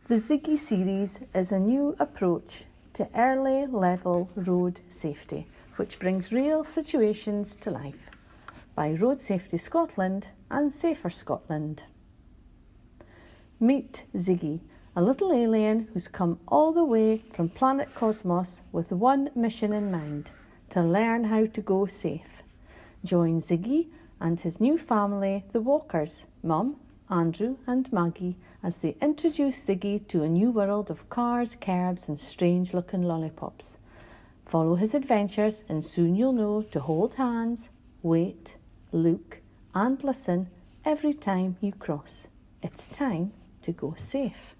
The Ziggy series is a new approach to early level road safety, which brings real situations to life by Road Safety Scotland and Safer Scotland. Meet Ziggy, a little alien who's come all the way from planet Cosmos with one mission in mind: to learn how to go safe. Join Ziggy and his new family, the Walkers, Mum, Andrew and Maggie, as they introduce Ziggy to a new world of cars, curbs and strange-looking lollipops. Follow his adventures and soon you'll know to hold hands, wait, look and listen every time you cross. It's time to go safe.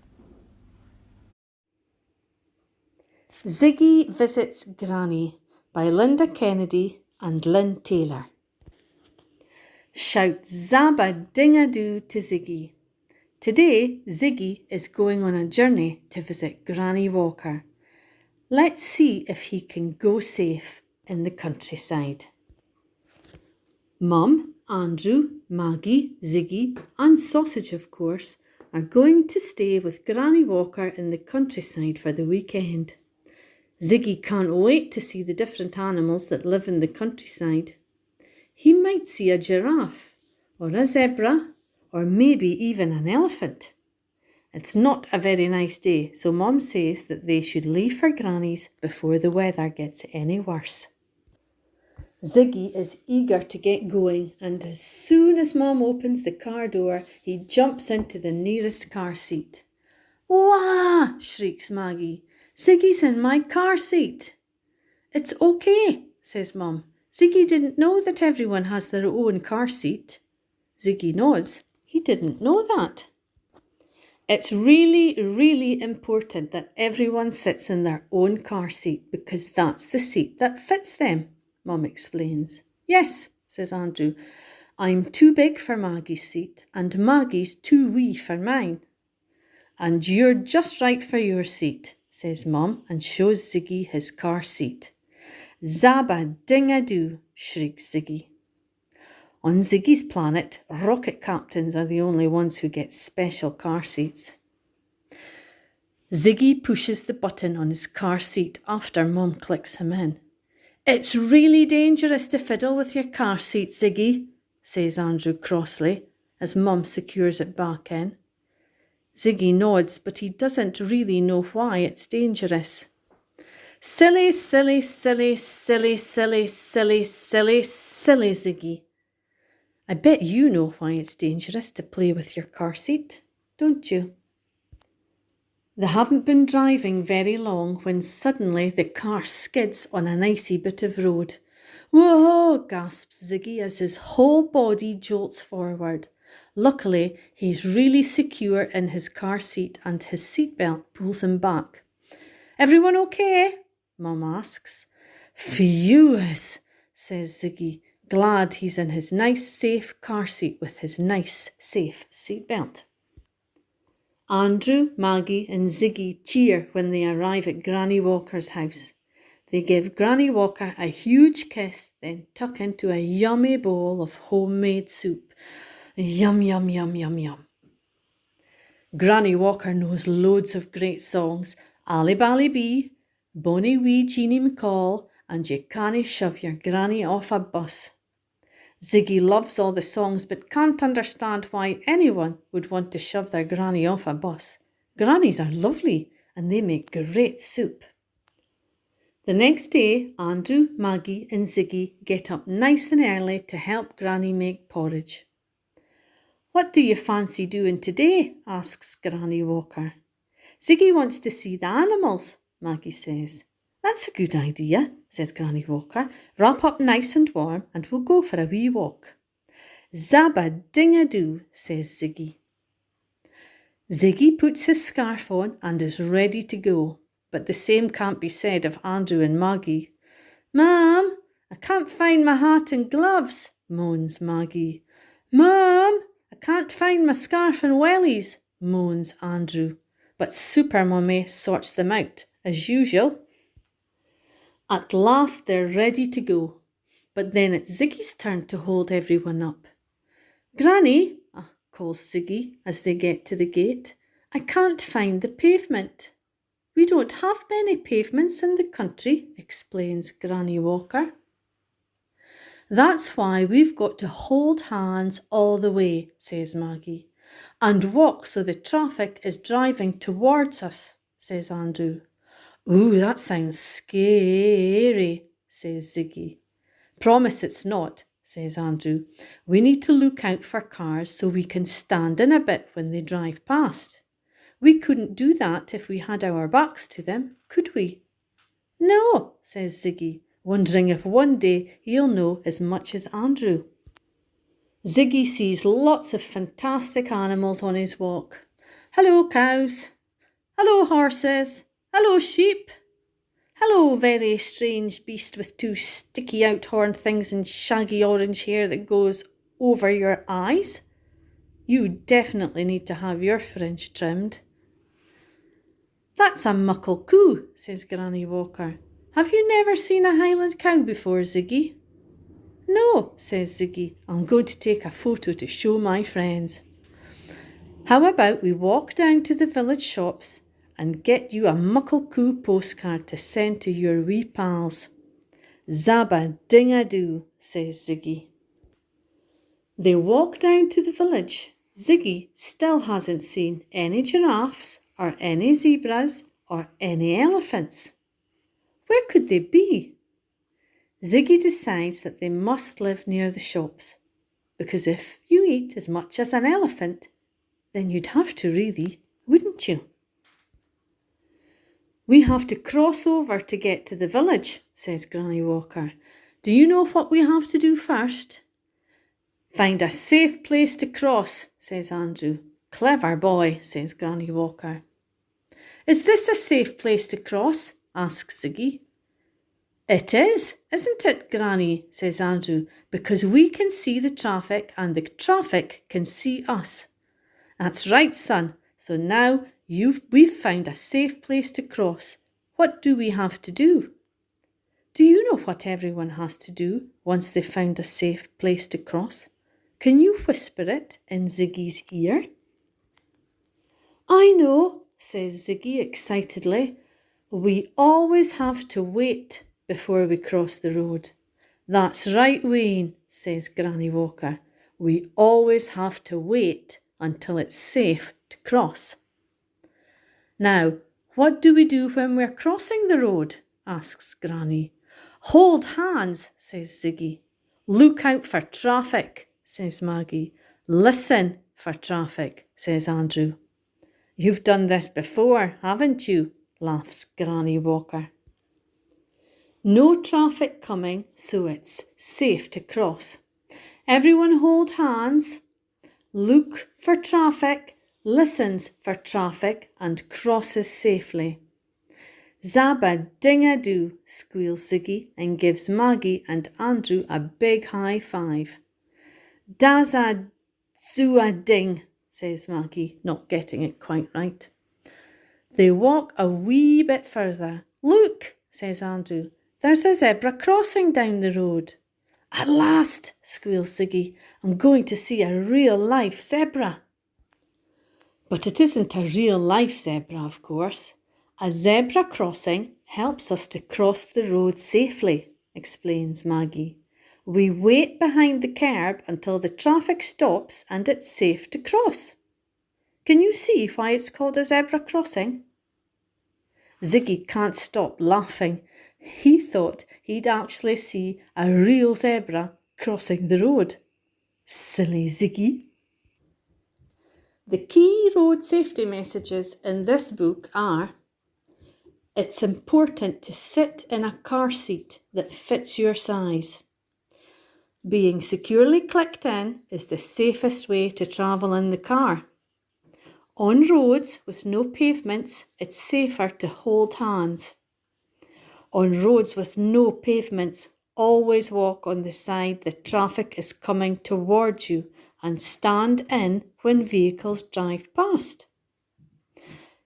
Ziggy Visits Granny by Lynda Kennedy and Lynn Taylor. Shout Zabba-ding-a-doo to Ziggy. Today, Ziggy is going on a journey to visit Granny Walker. Let's see if he can go safe in the countryside. Mum, Andrew, Maggie, Ziggy and Sausage, of course, are going to stay with Granny Walker in the countryside for the weekend. Ziggy can't wait to see the different animals that live in the countryside. He might see a giraffe, or a zebra, or maybe even an elephant. It's not a very nice day, so Mum says that they should leave for Granny's before the weather gets any worse. Ziggy is eager to get going, and as soon as Mum opens the car door, he jumps into the nearest car seat. "Wah!" shrieks Maggie. "Ziggy's in my car seat." "It's okay," says Mum. "Ziggy didn't know that everyone has their own car seat." Ziggy nods. He didn't know that. It's really, really important that everyone sits in their own car seat because that's the seat that fits them, Mum explains. "Yes," says Andrew. "I'm too big for Maggie's seat and Maggie's too wee for mine." "And you're just right for your seat," says Mum and shows Ziggy his car seat. "Zabba-ding-a-doo," shrieks Ziggy. On Ziggy's planet, rocket captains are the only ones who get special car seats. Ziggy pushes the button on his car seat after Mum clicks him in. "It's really dangerous to fiddle with your car seat, Ziggy," says Andrew crossly as Mum secures it back in. Ziggy nods, but he doesn't really know why it's dangerous. "Silly, silly, silly, silly, silly, silly, silly, silly Ziggy. I bet you know why it's dangerous to play with your car seat, don't you?" They haven't been driving very long when suddenly the car skids on an icy bit of road. "Whoa!" gasps Ziggy as his whole body jolts forward. Luckily, he's really secure in his car seat and his seatbelt pulls him back. "Everyone okay?" Mum asks. "Phew," says Ziggy, glad he's in his nice safe car seat with his nice safe seatbelt. Andrew, Maggie and Ziggy cheer when they arrive at Granny Walker's house. They give Granny Walker a huge kiss, then tuck into a yummy bowl of homemade soup. Yum, yum, yum, yum, yum. Granny Walker knows loads of great songs: "Ali Bally Bee," "Bonnie Wee Jeanie McCall," and "You Can't Shove Your Granny Off a Bus." Ziggy loves all the songs but can't understand why anyone would want to shove their granny off a bus. Grannies are lovely and they make great soup. The next day, Andrew, Maggie and Ziggy get up nice and early to help Granny make porridge. "What do you fancy doing today?" asks Granny Walker. "Ziggy wants to see the animals," Maggie says. "That's a good idea," says Granny Walker. "Wrap up nice and warm and we'll go for a wee walk." "Zabba-ding-a-doo," says Ziggy. Ziggy puts his scarf on and is ready to go, but the same can't be said of Andrew and Maggie. "Mum, I can't find my hat and gloves," moans Maggie. "Mum, I can't find my scarf and wellies," moans Andrew. But Super Mummy sorts them out, as usual. At last they're ready to go, but then it's Ziggy's turn to hold everyone up. "Granny," calls Ziggy as they get to the gate, I can't find the pavement. We don't have many pavements in the country, explains Granny Walker. That's why we've got to hold hands all the way, says Maggie, and walk so the traffic is driving towards us, says Andrew. Ooh, that sounds scary, says Ziggy. Promise it's not, says Andrew. We need to look out for cars so we can stand in a bit when they drive past. We couldn't do that if we had our backs to them, could we? No, says Ziggy, wondering if one day he'll know as much as Andrew. Ziggy sees lots of fantastic animals on his walk. Hello, cows. Hello, horses. Hello, sheep. Hello, very strange beast with two sticky out horn things and shaggy orange hair that goes over your eyes. You definitely need to have your fringe trimmed. That's a muckle coo, says Granny Walker. Have you never seen a Highland cow before, Ziggy? No, says Ziggy. I'm going to take a photo to show my friends. How about we walk down to the village shops and get you a muckle coo postcard to send to your wee pals? Zabba ding a doo, says Ziggy. They walk down to the village. Ziggy still hasn't seen any giraffes or any zebras or any elephants. Where could they be? Ziggy decides that they must live near the shops, because if you eat as much as an elephant, then you'd have to really, wouldn't you? We have to cross over to get to the village, says Granny Walker. Do you know what we have to do first? Find a safe place to cross, says Andrew. Clever boy, says Granny Walker. Is this a safe place to cross? Asks Ziggy. It is, isn't it, Granny, says Andrew, because we can see the traffic and the traffic can see us. That's right, son. So now we've found a safe place to cross. What do we have to do? Do you know what everyone has to do once they've found a safe place to cross? Can you whisper it in Ziggy's ear? I know, says Ziggy excitedly. We always have to wait before we cross the road. That's right, Wayne, says Granny Walker. We always have to wait until it's safe to cross. Now, what do we do when we're crossing the road? Asks Granny. Hold hands, says Ziggy. Look out for traffic, says Maggie. Listen for traffic, says Andrew. You've done this before, haven't you? Laughs Granny Walker. No traffic coming, so it's safe to cross. Everyone hold hands, look for traffic, listens for traffic and crosses safely. Zabba ding a doo, squeals Ziggy and gives Maggie and Andrew a big high five. Dazza zooa ding, says Maggie, not getting it quite right. They walk a wee bit further. Look, says Andrew, there's a zebra crossing down the road. At last, squeals Ziggy, I'm going to see a real-life zebra. But it isn't a real-life zebra, of course. A zebra crossing helps us to cross the road safely, explains Maggie. We wait behind the curb until the traffic stops and it's safe to cross. Can you see why it's called a zebra crossing? Ziggy can't stop laughing. He thought he'd actually see a real zebra crossing the road. Silly Ziggy. The key road safety messages in this book are: it's important to sit in a car seat that fits your size. Being securely clicked in is the safest way to travel in the car. On roads with no pavements, it's safer to hold hands. On roads with no pavements, always walk on the side the traffic is coming towards you and stand in when vehicles drive past.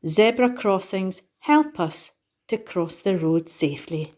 Zebra crossings help us to cross the road safely.